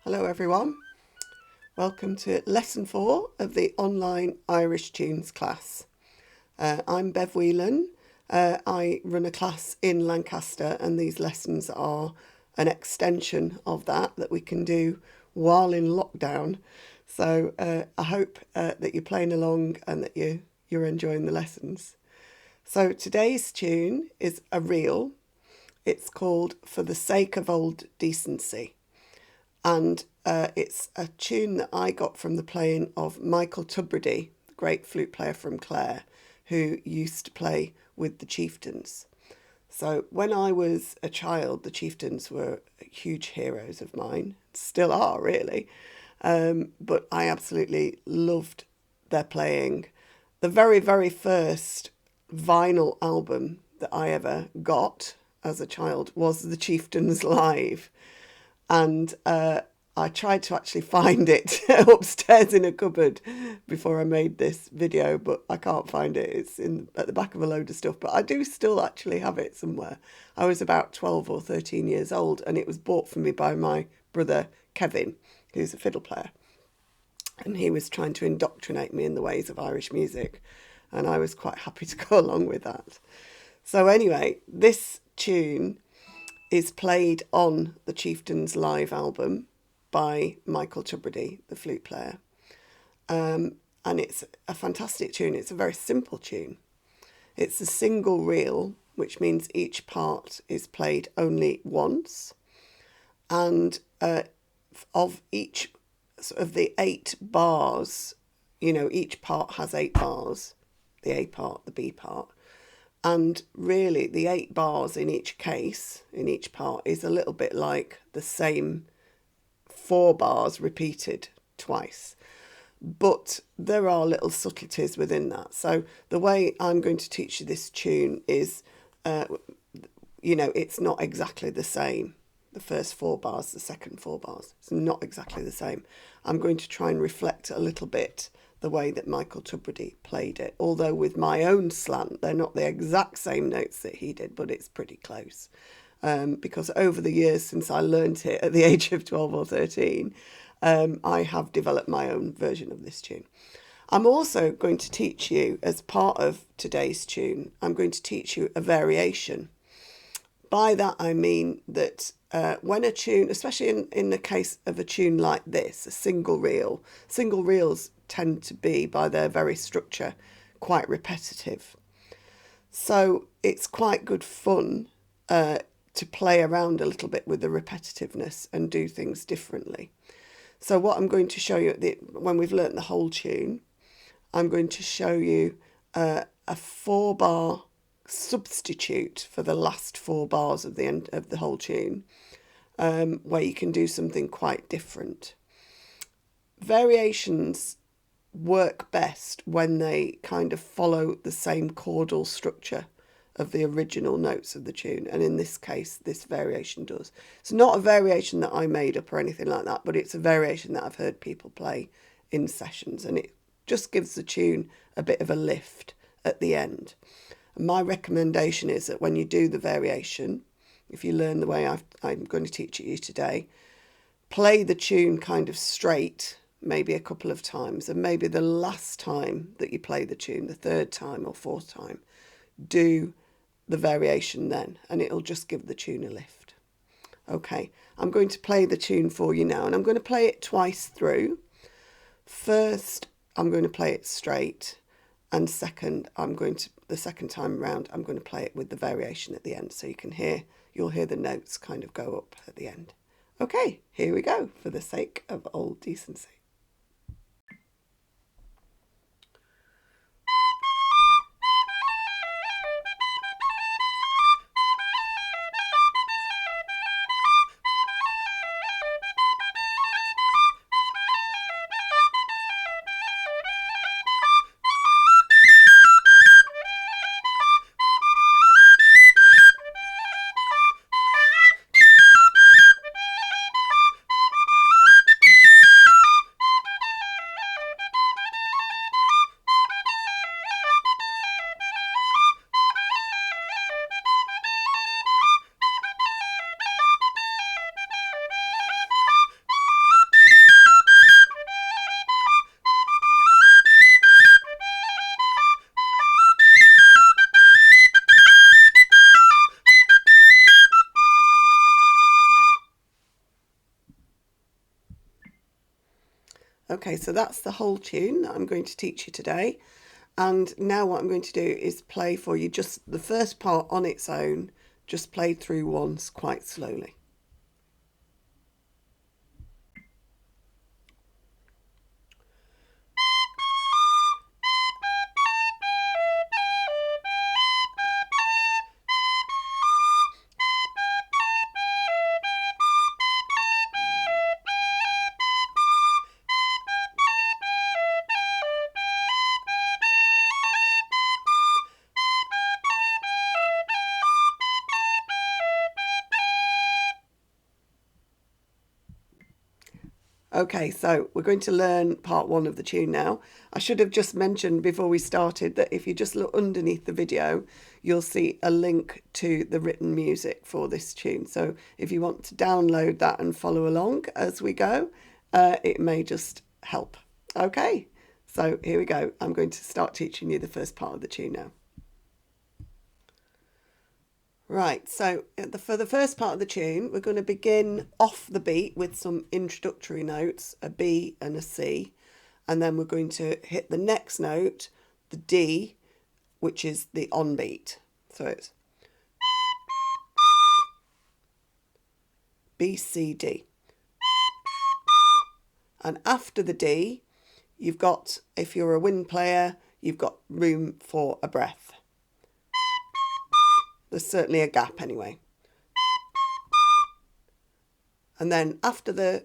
Hello everyone, welcome to lesson 4 of the online Irish tunes class. I'm Bev Whelan. I run a class in Lancaster and these lessons are an extension of that we can do while in lockdown. So I hope that you're playing along and that you're enjoying the lessons. So today's tune is a reel. It's called For the Sake of Old Decency. And it's a tune that I got from the playing of Michael Tubridy, the great flute player from Clare, who used to play with the Chieftains. So when I was a child, the Chieftains were huge heroes of mine, still are really, but I absolutely loved their playing. The very, very first vinyl album that I ever got as a child was the Chieftains Live. And I tried to actually find it upstairs in a cupboard before I made this video, but I can't find it. It's at the back of a load of stuff, but I do still actually have it somewhere. I was about 12 or 13 years old and it was bought for me by my brother Kevin, who's a fiddle player. And he was trying to indoctrinate me in the ways of Irish music, and I was quite happy to go along with that. So anyway, this tune is played on the Chieftains Live album by Michael Tubridy, the flute player. And it's a fantastic tune. It's a very simple tune. It's a single reel, which means each part is played only once. And of each of the 8 bars, each part has 8 bars, the A part, the B part. And really, the 8 bars in each case, in each part, is a little bit like the same 4 bars repeated twice. But there are little subtleties within that. So the way I'm going to teach you this tune is, it's not exactly the same. The first 4 bars, the second 4 bars, it's not exactly the same. I'm going to try and reflect a little bit the way that Michael Tubridy played it, although with my own slant. They're not the exact same notes that he did, but it's pretty close. Because over the years since I learnt it at the age of 12 or 13, I have developed my own version of this tune. I'm also going to teach you, as part of today's tune, I'm going to teach you a variation. By that I mean that when a tune, especially in the case of a tune like this, a single reels tend to be, by their very structure, quite repetitive. So it's quite good fun to play around a little bit with the repetitiveness and do things differently. So what I'm going to show you, when we've learnt the whole tune, I'm going to show you a 4-bar substitute for the last 4 bars of the end of the whole tune, where you can do something quite different. Variations work best when they kind of follow the same chordal structure of the original notes of the tune, and in this case this variation does. It's not a variation that I made up or anything like that, but it's a variation that I've heard people play in sessions, and it just gives the tune a bit of a lift at the end. And my recommendation is that when you do the variation, if you learn the way I'm going to teach it you today, play the tune kind of straight, maybe a couple of times, and maybe the last time that you play the tune, the 3rd time or 4th time, do the variation then, and it'll just give the tune a lift. Okay, I'm going to play the tune for you now, and I'm going to play it twice through. First, I'm going to play it straight, and second, the second time round, I'm going to play it with the variation at the end, so you'll hear the notes kind of go up at the end. Okay, here we go, For the Sake of Old Decency. Okay, so that's the whole tune that I'm going to teach you today. And now what I'm going to do is play for you just the first part on its own, just played through once quite slowly. Okay, so we're going to learn part one of the tune now. I should have just mentioned before we started that if you just look underneath the video, you'll see a link to the written music for this tune. So if you want to download that and follow along as we go, it may just help. Okay, so here we go. I'm going to start teaching you the first part of the tune now. Right, so for the first part of the tune, we're going to begin off the beat with some introductory notes, a B and a C, and then we're going to hit the next note, the D, which is the on beat. So it's B, C, D. And after the D, you've got, if you're a wind player, you've got room for a breath. There's certainly a gap anyway. And then after the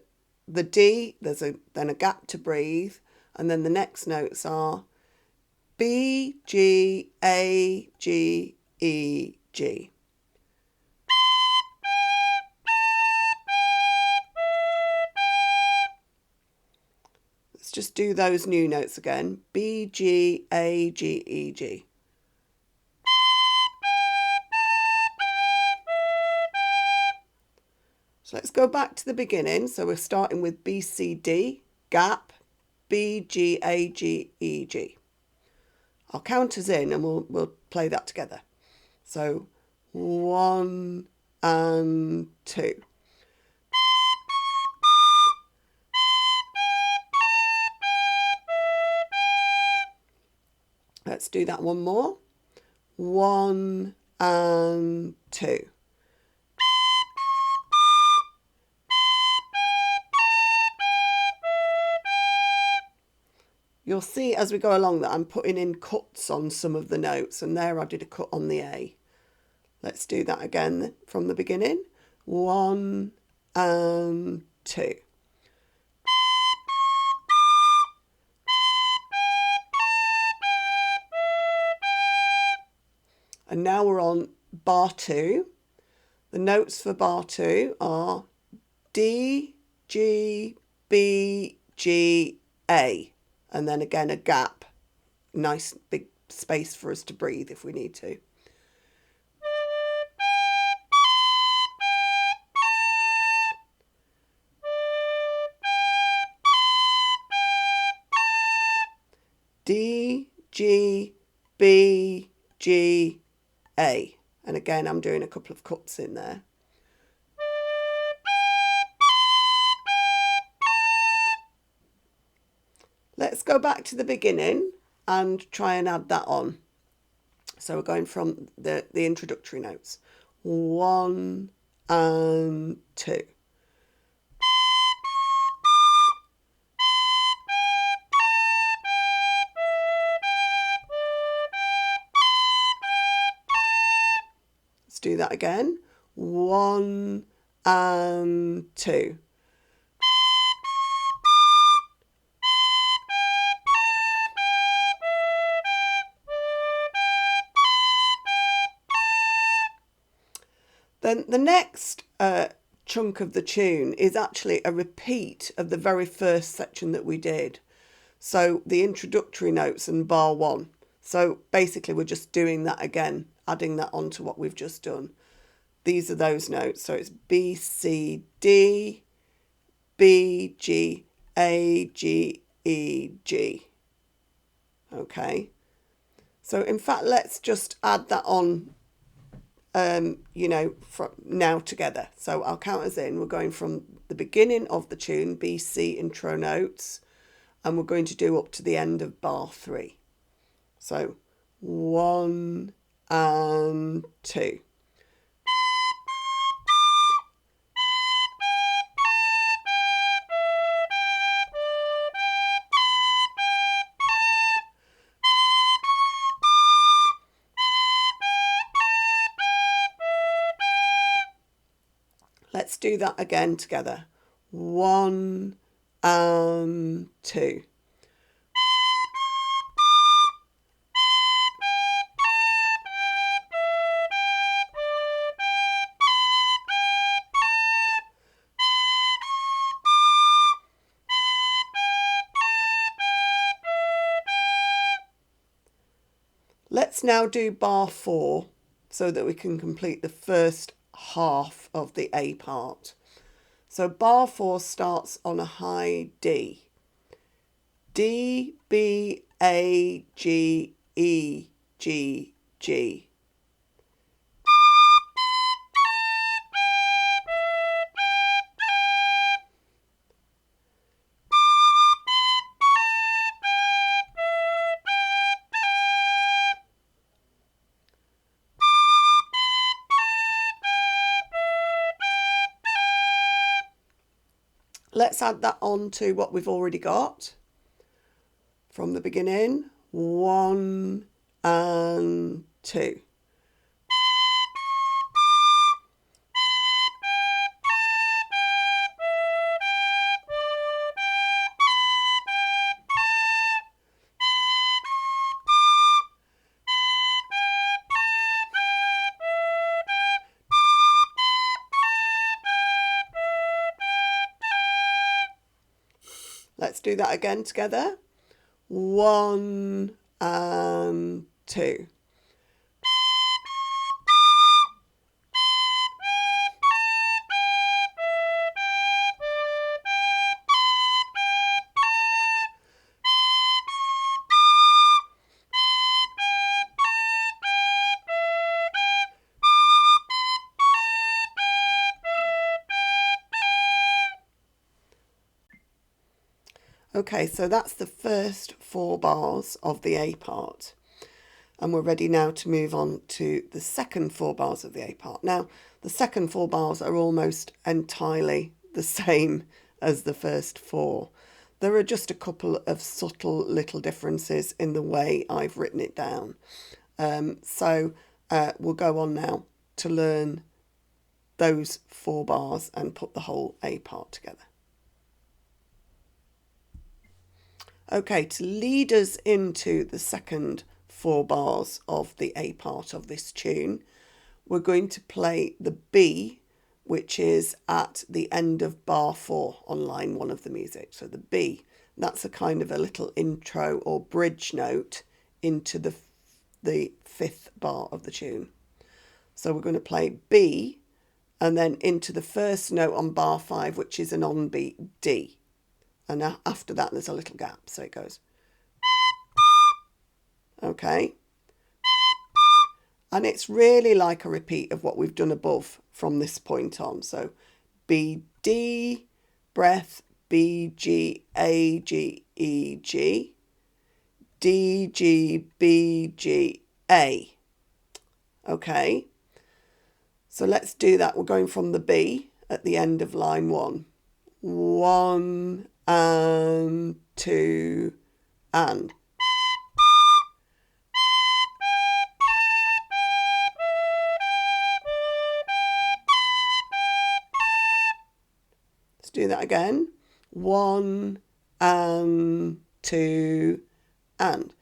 D, there's then a gap to breathe. And then the next notes are B, G, A, G, E, G. Let's just do those new notes again. B, G, A, G, E, G. So let's go back to the beginning. So we're starting with B, C, D, gap, B, G, A, G, E, G. I'll count us in and we'll play that together. So 1 and 2. Let's do that one more. 1 and 2. You'll see as we go along that I'm putting in cuts on some of the notes, and there I did a cut on the A. Let's do that again from the beginning. 1 and 2. And now we're on bar 2. The notes for bar 2 are D, G, B, G, A. And then again a gap. Nice big space for us to breathe if we need to. D, G, B, G, A. And again, I'm doing a couple of cuts in there. Let's go back to the beginning and try and add that on. So we're going from the introductory notes. 1 and 2. Let's do that again. 1 and 2. Then the next chunk of the tune is actually a repeat of the very first section that we did. So the introductory notes and bar 1. So basically we're just doing that again, adding that on to what we've just done. These are those notes. So it's B, C, D, B, G, A, G, E, G. Okay. So in fact, let's just add that on from now together. So I'll count us in. We're going from the beginning of the tune, B, C intro notes, and we're going to do up to the end of bar 3. So 1 and 2. Let's do that again together. 1 and 2. Let's now do bar 4 so that we can complete the first half of the A part. So bar 4 starts on a high D. D, B, A, G, E, G, G. Let's add that on to what we've already got from the beginning. 1 and 2. Let's do that again together. 1 and 2. Okay, so that's the first 4 bars of the A part. And we're ready now to move on to the second 4 bars of the A part. Now, the second 4 bars are almost entirely the same as the first 4. There are just a couple of subtle little differences in the way I've written it down. So we'll go on now to learn those 4 bars and put the whole A part together. Okay, to lead us into the second 4 bars of the A part of this tune, we're going to play the B, which is at the end of bar 4 on line 1 of the music. So the B, that's a kind of a little intro or bridge note into the 5th bar of the tune. So we're going to play B and then into the first note on bar 5, which is an on-beat D. And after that, there's a little gap. So it goes. Okay. And it's really like a repeat of what we've done above from this point on. So B, D, breath, B, G, A, G, E, G, D, G, B, G, A. Okay. So let's do that. We're going from the B at the end of line 1. 1 and 2 and. Let's do that again. 1 and 2 and.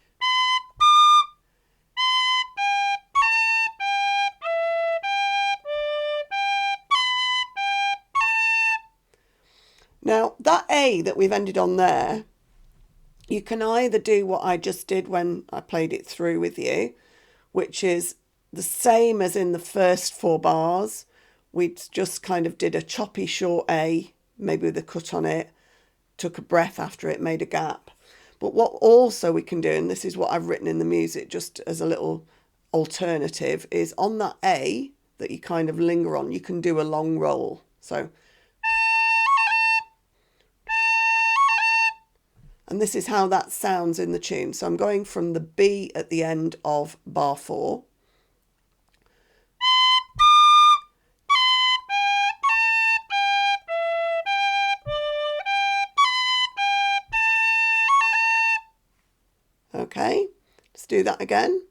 Now, that A that we've ended on there, you can either do what I just did when I played it through with you, which is the same as in the first 4 bars. We just kind of did a choppy short A, maybe with a cut on it, took a breath after it, made a gap. But what also we can do, and this is what I've written in the music just as a little alternative, is on that A that you kind of linger on, you can do a long roll. So And this is how that sounds in the tune. So I'm going from the B at the end of bar 4. Okay, let's do that again.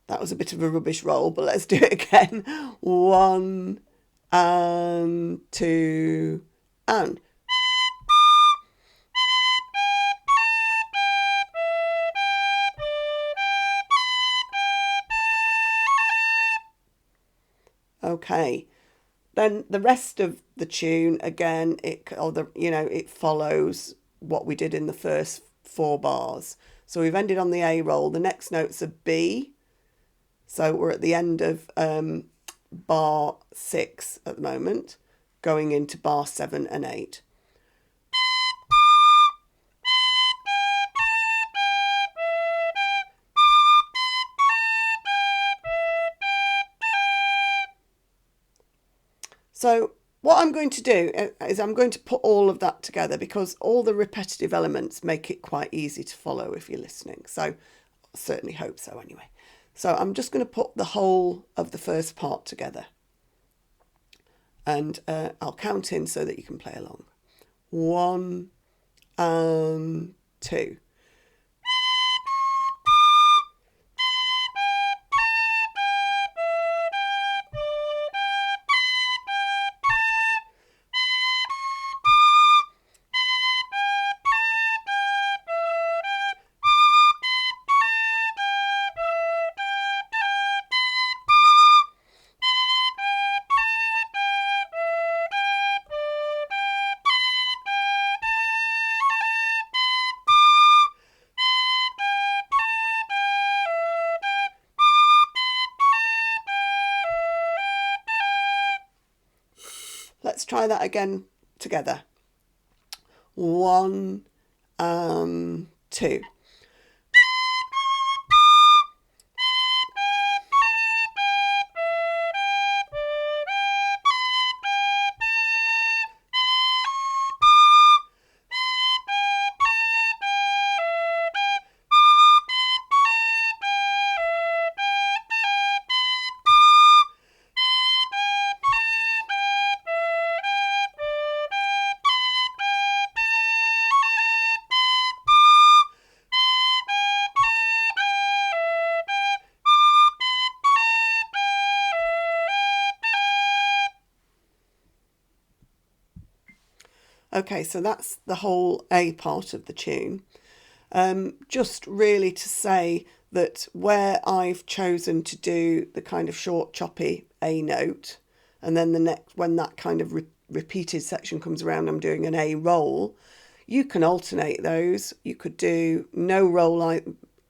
That was a bit of a rubbish roll, but let's do it again. 1 and 2 and. Okay, then the rest of the tune again, it follows what we did in the first 4 bars. So we've ended on the A roll. The next note's a B. So we're at the end of bar 6 at the moment, going into bar 7 and 8. So what I'm going to do is I'm going to put all of that together, because all the repetitive elements make it quite easy to follow if you're listening. So I certainly hope so anyway. So I'm just going to put the whole of the first part together. And I'll count in so that you can play along. 1 and 2. Let's try that again together. 1 and 2. Okay, so that's the whole A part of the tune. Just really to say that where I've chosen to do the kind of short, choppy A note, and then the next, when that kind of repeated section comes around, I'm doing an A roll. You can alternate those. You could do no roll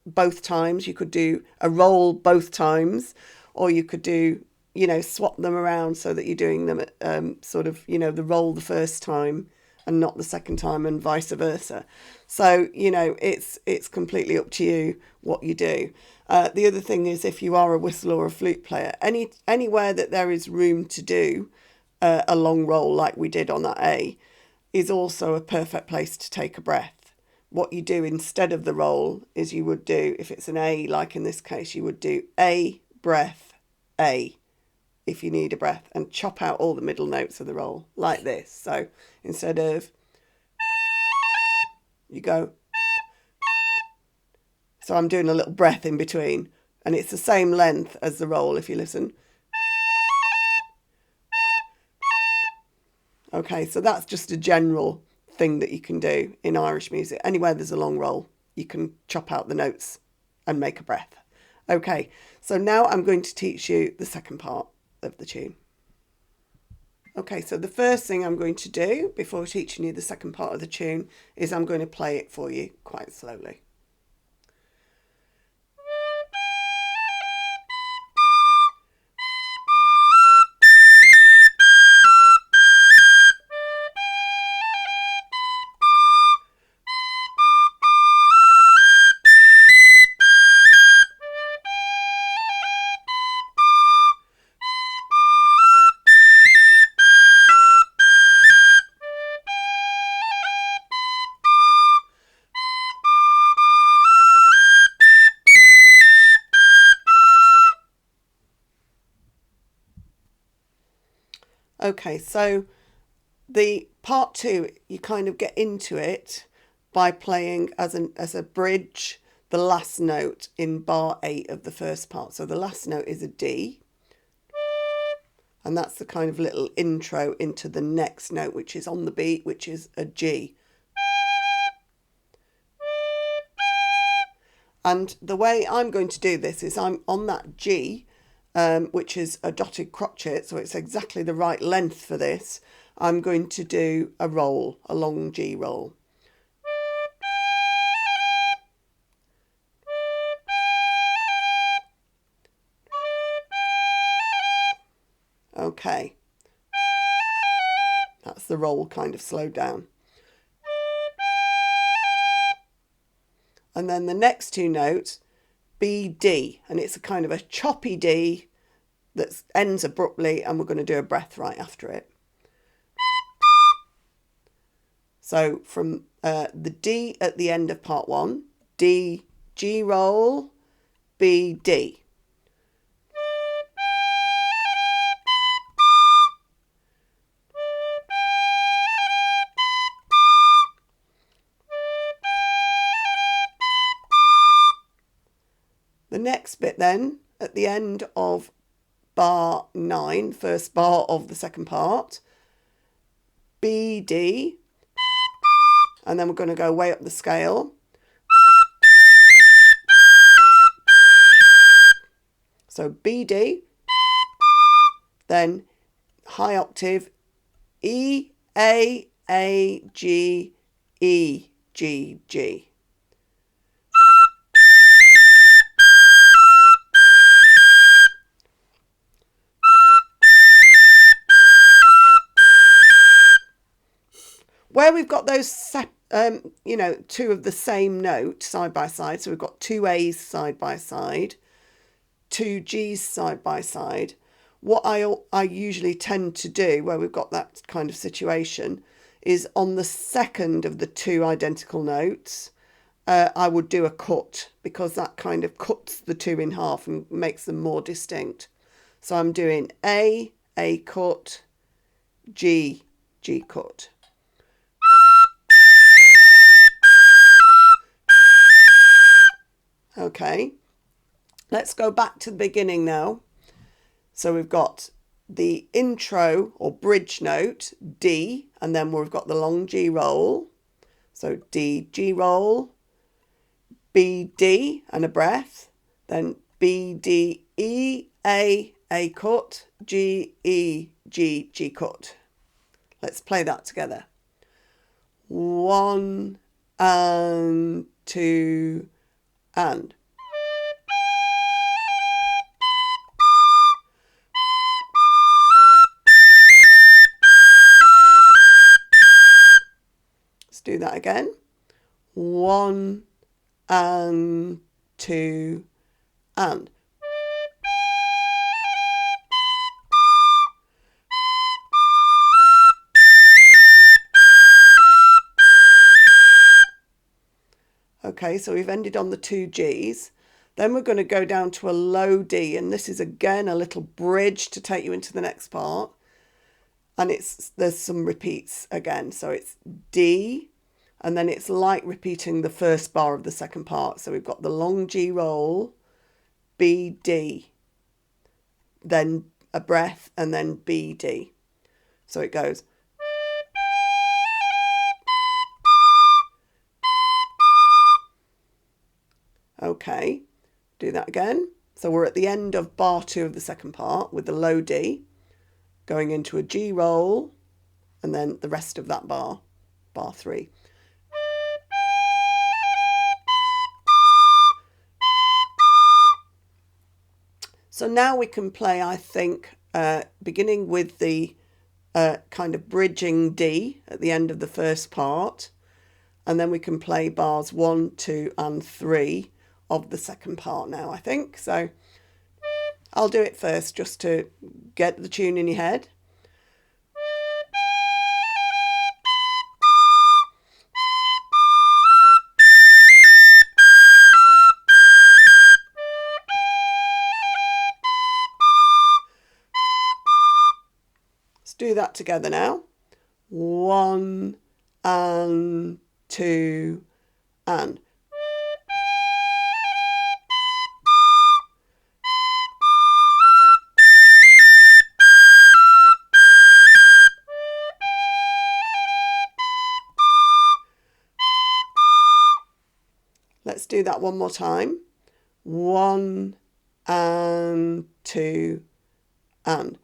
both times. You could do a roll both times, or you could do, swap them around so that you're doing them at the roll the first time and not the second time, and vice versa. So, it's completely up to you what you do. The other thing is, if you are a whistle or a flute player, anywhere that there is room to do a long roll like we did on that A is also a perfect place to take a breath. What you do instead of the roll is you would do, if it's an A, like in this case, you would do A, breath, A, if you need a breath, and chop out all the middle notes of the roll like this. So instead of, you go, so I'm doing a little breath in between, and it's the same length as the roll if you listen. Okay, so that's just a general thing that you can do in Irish music. Anywhere there's a long roll, you can chop out the notes and make a breath. Okay, so now I'm going to teach you the second part of the tune. Okay, so the first thing I'm going to do before teaching you the second part of the tune is I'm going to play it for you quite slowly. Okay, so the part two, you kind of get into it by playing as a bridge the last note in bar 8 of the first part. So the last note is a D, and that's the kind of little intro into the next note, which is on the beat, which is a G. And the way I'm going to do this is I'm on that G, which is a dotted crotchet, so it's exactly the right length for this. I'm going to do a roll, a long G roll. Okay, that's the roll kind of slowed down. And then the next two notes, B, D, and it's a kind of a choppy D that ends abruptly, and we're going to do a breath right after it. So from the D at the end of part 1, D, G roll, B, D. The next bit then, at the end of bar 9, first bar of the second part, B, D, and then we're going to go way up the scale. So B, D, then high octave, E, A, G, E, G, G. Where we've got those, two of the same note side by side, so we've got two A's side by side, two G's side by side. What I usually tend to do where we've got that kind of situation is on the second of the two identical notes, I would do a cut, because that kind of cuts the two in half and makes them more distinct. So I'm doing A cut, G cut. Okay, let's go back to the beginning now. So we've got the intro or bridge note, D, and then we've got the long G roll. So D, G roll, B, D, and a breath. Then B, D, E, A cut, G, E, G cut. Let's play that together. 1 and 2 and. Let's do that again. 1 and 2 and. Okay, so we've ended on the two G's. Then we're going to go down to a low D, and this is again a little bridge to take you into the next part. And there's some repeats again. So it's D, and then it's like repeating the first bar of the second part. So we've got the long G roll, B, D, then a breath, and then B, D. So it goes. Okay, do that again. So we're at the end of bar 2 of the second part with the low D, going into a G roll, and then the rest of that bar 3. So now we can play, I think, beginning with the kind of bridging D at the end of the first part, and then we can play bars 1, 2, and 3 of the second part now, I think. So I'll do it first just to get the tune in your head. Let's do do that together now. 1 and 2 and. Let's do that one more time. 1 and 2 and.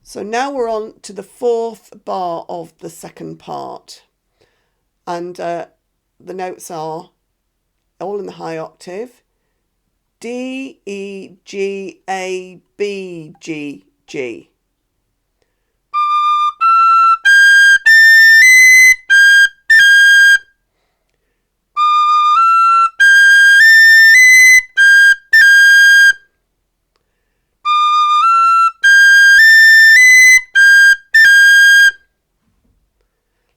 So now we're on to the fourth bar of the second part. And the notes are all in the high octave. D, E, G, A, B, G, G.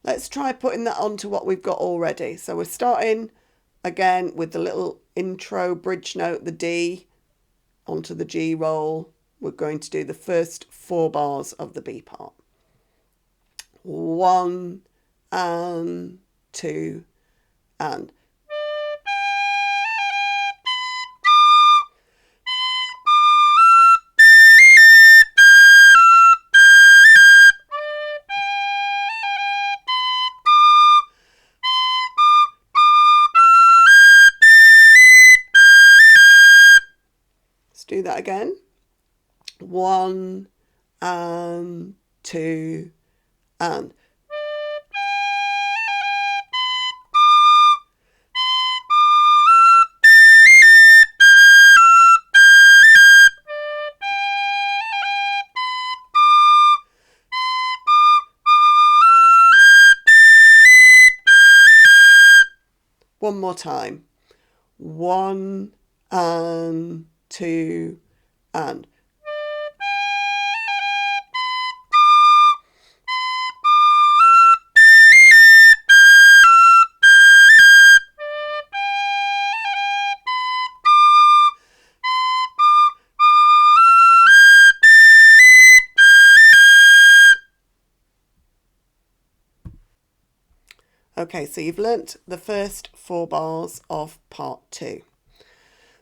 Let's try putting that onto what we've got already. So we're starting again with the little intro bridge note, the D, onto the G roll. We're going to do the first 4 bars of the B part. 1 and 2 and. Let's do that again. 1 and 2 and. One more time. 1 and 2 and. Okay, so you've learnt the first 4 bars of part 2.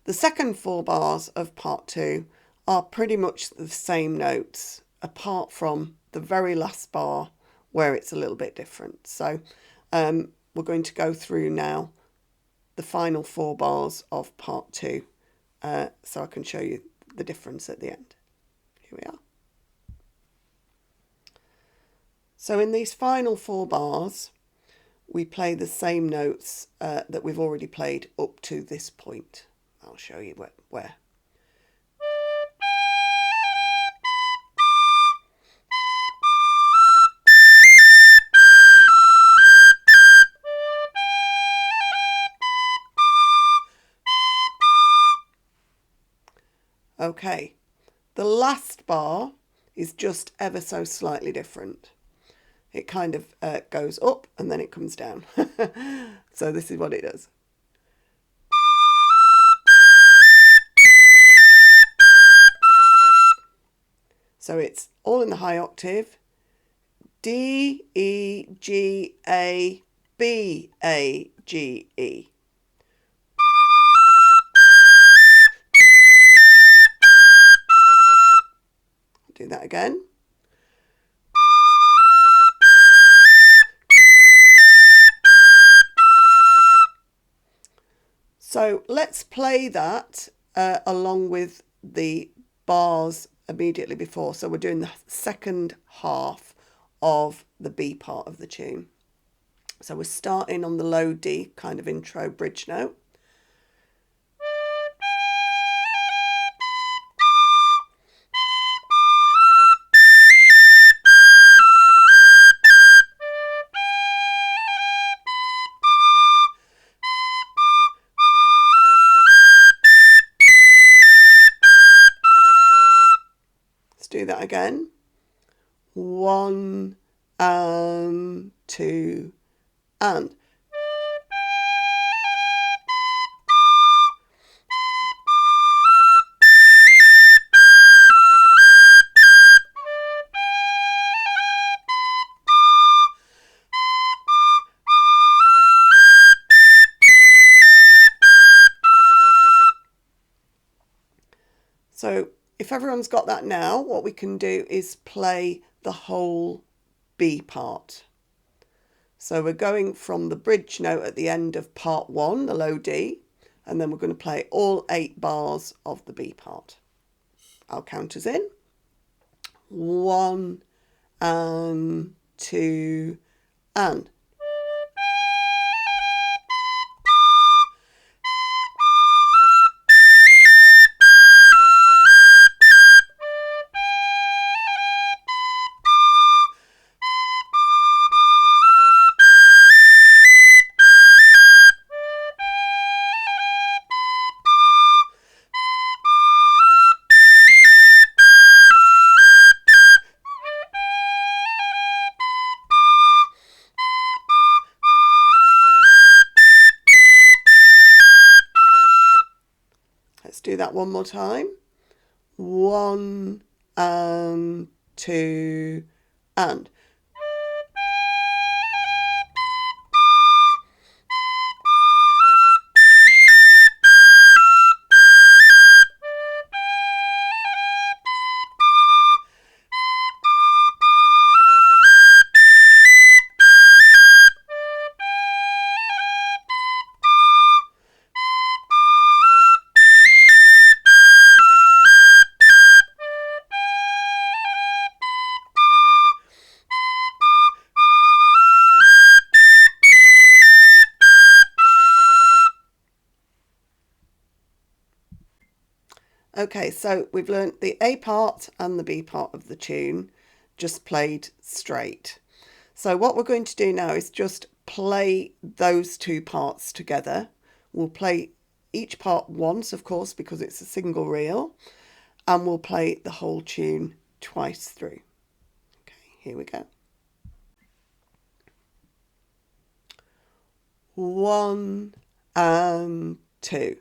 The second 4 bars of part 2 are pretty much the same notes, apart from the very last bar where it's a little bit different. So we're going to go through now the final 4 bars of part 2 so I can show you the difference at the end. Here we are. So in these final 4 bars, we play the same notes that we've already played up to this point. I'll show you where. Okay, the last bar is just ever so slightly different. It kind of goes up and then it comes down. So this is what it does. So it's all in the high octave. D, E, G, A, B, A, G, E. Do that again. So let's play that along with the bars immediately before. So we're doing the second half of the B part of the tune. So we're starting on the low D, kind of intro bridge note. Do that again. 1 and 2 and. So if everyone's got that now, what we can do is play the whole B part. So we're going from the bridge note at the end of part 1, the low D, and then we're going to play all 8 bars of the B part. I'll count us in. 1 and 2 and. Let's do that one more time. 1 and 2 and. Okay, so we've learnt the A part and the B part of the tune, just played straight. So what we're going to do now is just play those 2 parts together. We'll play each part once, of course, because it's a single reel, and we'll play the whole tune twice through. Okay, here we go. 1 and 2.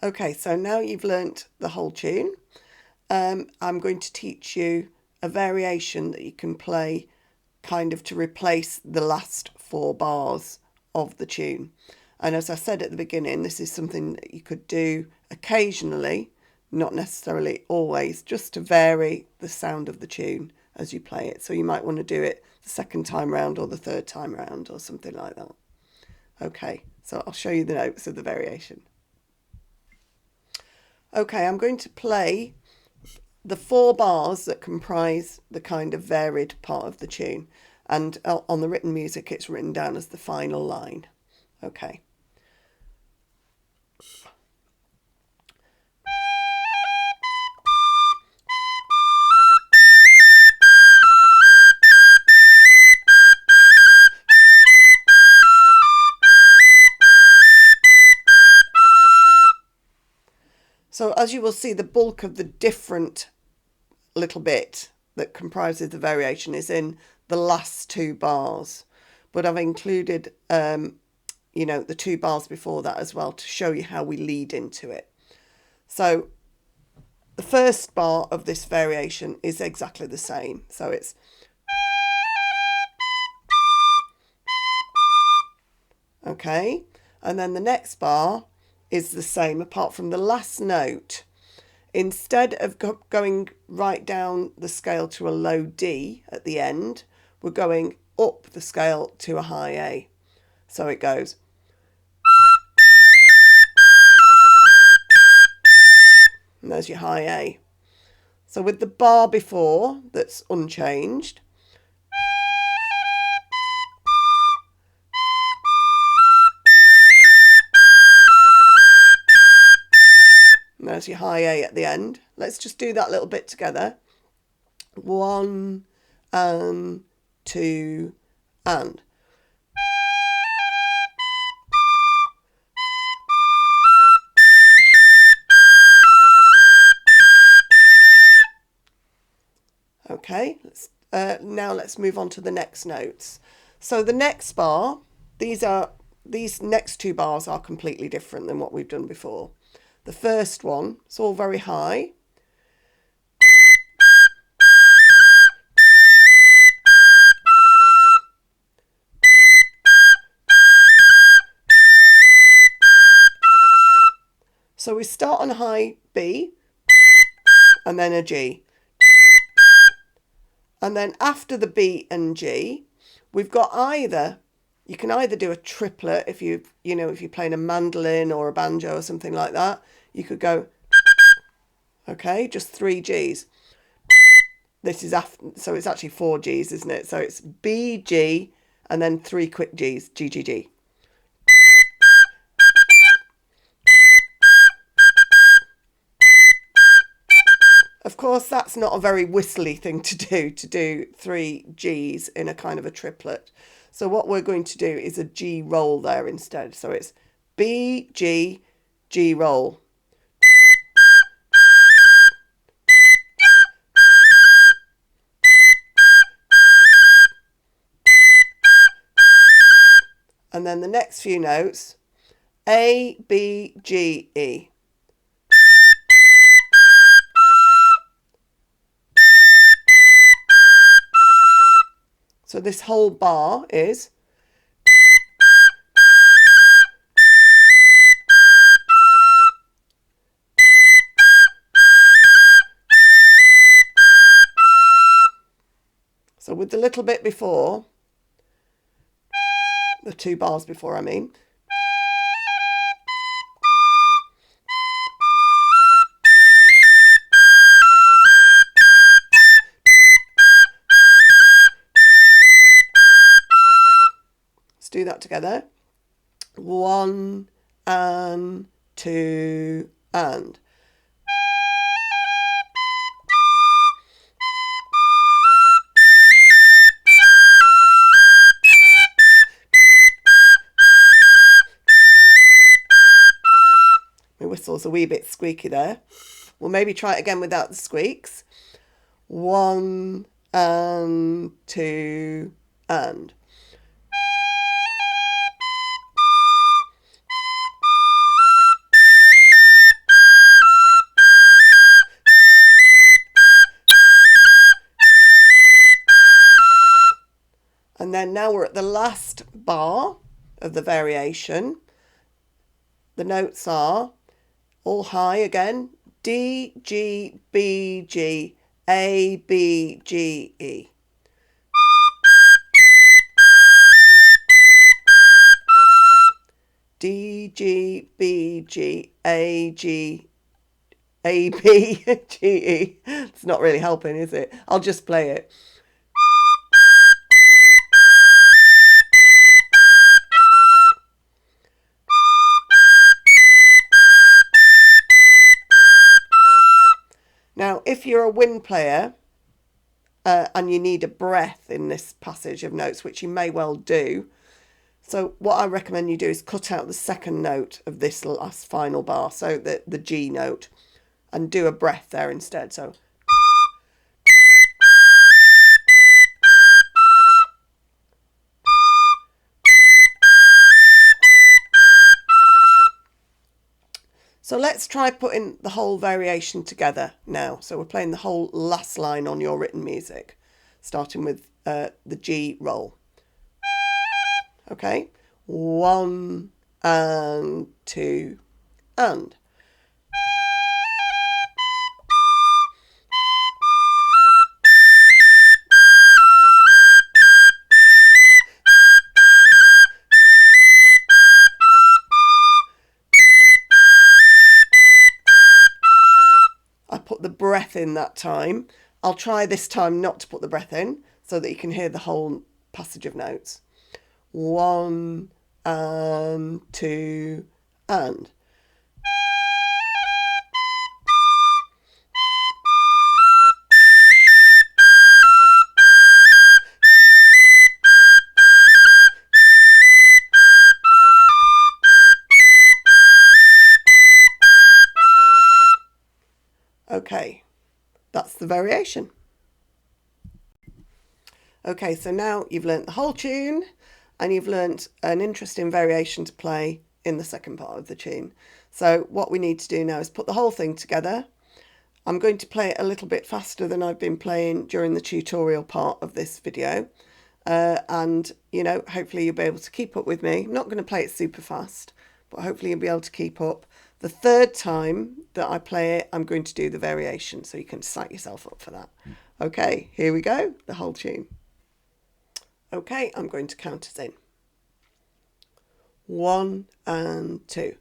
Okay, so now you've learnt the whole tune. I'm going to teach you a variation that you can play kind of to replace the last 4 bars of the tune. And as I said at the beginning, this is something that you could do occasionally, not necessarily always, just to vary the sound of the tune as you play it. So you might want to do it the second time round or the third time round or something like that. Okay, so I'll show you the notes of the variation. Okay, I'm going to play the 4 bars that comprise the kind of varied part of the tune. And on the written music, it's written down as the final line. Okay. So as you will see, the bulk of the different little bit that comprises the variation is in the last 2 bars. But I've included, the 2 bars before that as well to show you how we lead into it. So the first bar of this variation is exactly the same. So it's okay. And then the next bar is the same apart from the last note. Instead of going right down the scale to a low D at the end, we're going up the scale to a high A. So it goes. And there's your high A. So with the bar before that's unchanged, and there's your high A at the end. Let's just do that little bit together. 1 and 2 and. Okay, now let's move on to the next notes. So the next bar, these next 2 bars are completely different than what we've done before. The first one, it's all very high. So we start on a high B and then a G. And then after the B and G, we've got you can either do a triplet if you're playing a mandolin or a banjo or something like that. You could go, okay, just 3 Gs. This is so it's actually 4 Gs, isn't it? So it's B, G, and then 3 quick Gs, G, G, G. Of course, that's not a very whistly thing to do 3 Gs in a kind of a triplet. So what we're going to do is a G roll there instead. So it's B, G, G roll. And then the next few notes, A, B, G, E. So this whole bar is. So with the little bit before, the 2 bars before, I mean. Let's do that together. 1 and 2 and. My whistle's a wee bit squeaky there. We'll maybe try it again without the squeaks. 1 and 2 and. And then now we're at the last bar of the variation. The notes are all high again: D, G, B, G, A, B, G, E. D, G, B, G, A, G, A, B, G, E. It's not really helping, is it? I'll just play it. Now, if you're a wind player and you need a breath in this passage of notes, which you may well do, so what I recommend you do is cut out the second note of this last final bar, so the G note, and do a breath there instead. So let's try putting the whole variation together now. So we're playing the whole last line on your written music, starting with the G roll. Okay, 1 and 2 and. I put the breath in that time. I'll try this time not to put the breath in so that you can hear the whole passage of notes. 1 and 2 and. Okay, that's the variation. Okay, so now you've learnt the whole tune and you've learnt an interesting variation to play in the second part of the tune. So what we need to do now is put the whole thing together. I'm going to play it a little bit faster than I've been playing during the tutorial part of this video. And, you know, hopefully you'll be able to keep up with me. I'm not going to play it super fast, but hopefully you'll be able to keep up. The third time that I play it, I'm going to do the variation, so you can psych yourself up for that. Okay, here we go, the whole tune. Okay, I'm going to count us in. 1 and 2.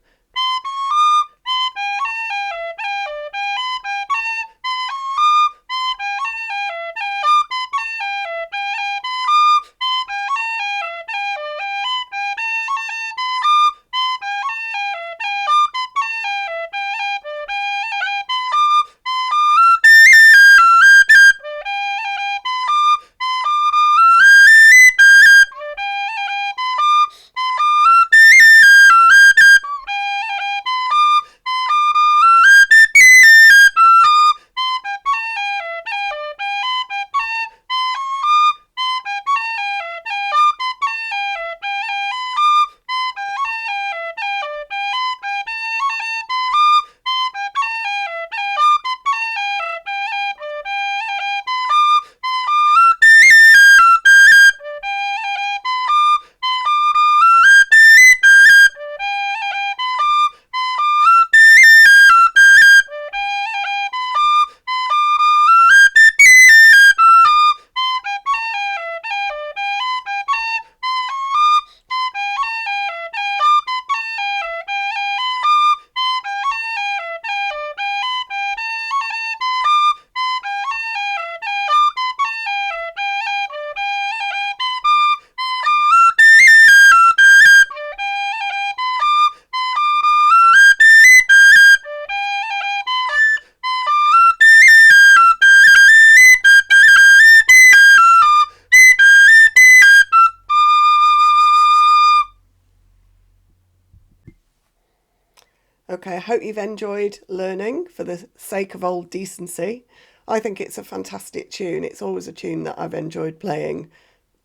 Okay, I hope you've enjoyed learning For the Sake of Old Decency. I think it's a fantastic tune. It's always a tune that I've enjoyed playing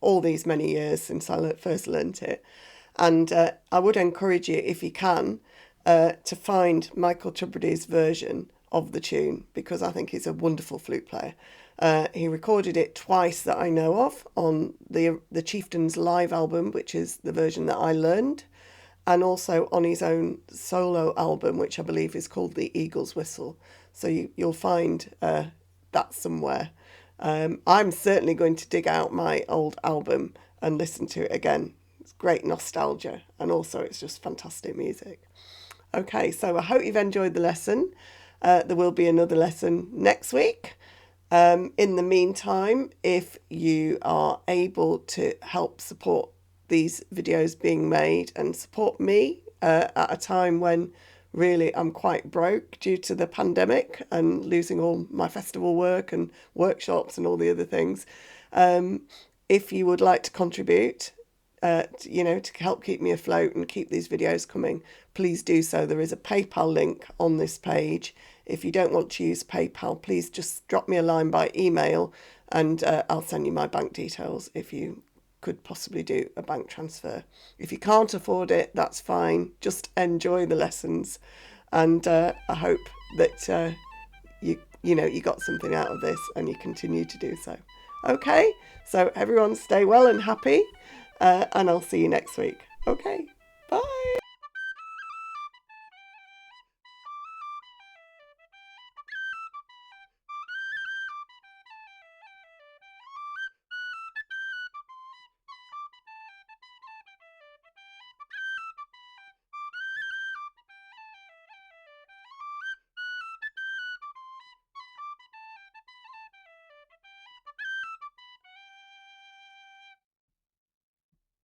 all these many years since I first learnt it. And I would encourage you, if you can, to find Michael Tubridy's version of the tune, because I think he's a wonderful flute player. He recorded it twice that I know of on the Chieftains live album, which is the version that I learned, and also on his own solo album, which I believe is called The Eagle's Whistle. So you'll find that somewhere. I'm certainly going to dig out my old album and listen to it again. It's great nostalgia, and also it's just fantastic music. Okay, so I hope you've enjoyed the lesson. There will be another lesson next week. In the meantime, if you are able to help support these videos being made and support me at a time when really I'm quite broke due to the pandemic and losing all my festival work and workshops and all the other things, if you would like to contribute, to help keep me afloat and keep these videos coming, please do so. There is a PayPal link on this page. If you don't want to use PayPal, please just drop me a line by email and I'll send you my bank details if you could possibly do a bank transfer. If you can't afford it, that's fine. Just enjoy the lessons, and I hope that you got something out of this and you continue to do so. Okay, so everyone stay well and happy, and I'll see you next week. Okay, bye.